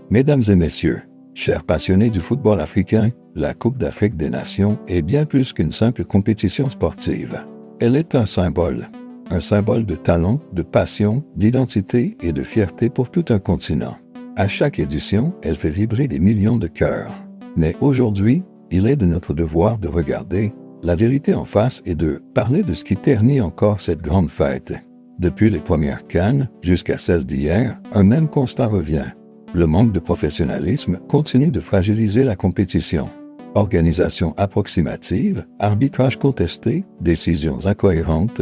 Mesdames et messieurs, chers passionnés du football africain, la Coupe d'Afrique des Nations est bien plus qu'une simple compétition sportive. Elle est un symbole de talent, de passion, d'identité et de fierté pour tout un continent. À chaque édition, elle fait vibrer des millions de cœurs. Mais aujourd'hui, il est de notre devoir de regarder la vérité en face et de parler de ce qui ternit encore cette grande fête. Depuis les premières CAN jusqu'à celle d'hier, un même constat revient. Le manque de professionnalisme continue de fragiliser la compétition. Organisation approximative, arbitrage contesté, décisions incohérentes.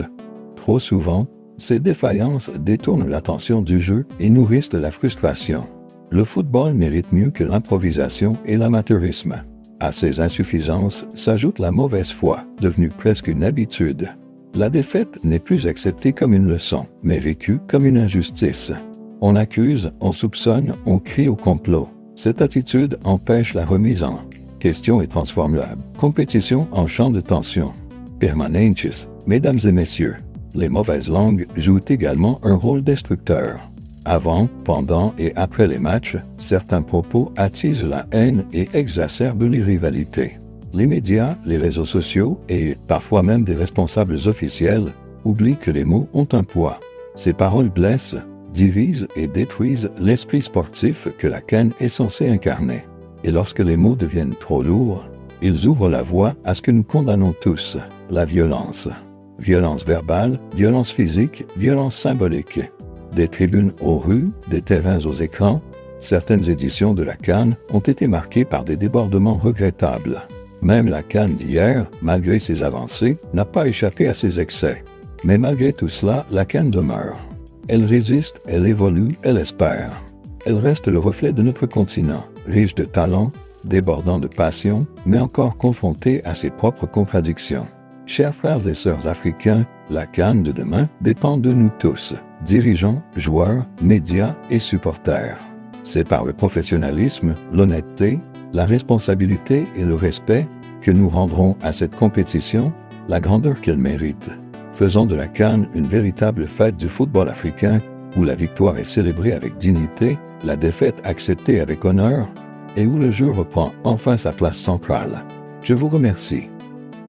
Trop souvent, ces défaillances détournent l'attention du jeu et nourrissent la frustration. Le football mérite mieux que l'improvisation et l'amateurisme. À ces insuffisances s'ajoute la mauvaise foi, devenue presque une habitude. La défaite n'est plus acceptée comme une leçon, mais vécue comme une injustice. On accuse, on soupçonne, on crie au complot. Cette attitude empêche la remise en question et transforme la compétition en champ de tension. Permanentes, mesdames et messieurs, les mauvaises langues jouent également un rôle destructeur. Avant, pendant et après les matchs, certains propos attisent la haine et exacerbent les rivalités. Les médias, les réseaux sociaux et parfois même des responsables officiels oublient que les mots ont un poids. Ces paroles blessent, divisent et détruisent l'esprit sportif que la CAN est censée incarner. Et lorsque les mots deviennent trop lourds, ils ouvrent la voie à ce que nous condamnons tous, la violence. Violence verbale, violence physique, violence symbolique. Des tribunes aux rues, des terrains aux écrans, certaines éditions de la CAN ont été marquées par des débordements regrettables. Même la CAN d'hier, malgré ses avancées, n'a pas échappé à ses excès. Mais malgré tout cela, la CAN demeure. Elle résiste, elle évolue, elle espère. Elle reste le reflet de notre continent, riche de talent, débordant de passion, mais encore confronté à ses propres contradictions. Chers frères et sœurs africains, la CAN de demain dépend de nous tous, dirigeants, joueurs, médias et supporters. C'est par le professionnalisme, l'honnêteté, la responsabilité et le respect que nous rendrons à cette compétition la grandeur qu'elle mérite. Faisons de la CAN une véritable fête du football africain où la victoire est célébrée avec dignité, la défaite acceptée avec honneur et où le jeu reprend enfin sa place centrale. Je vous remercie.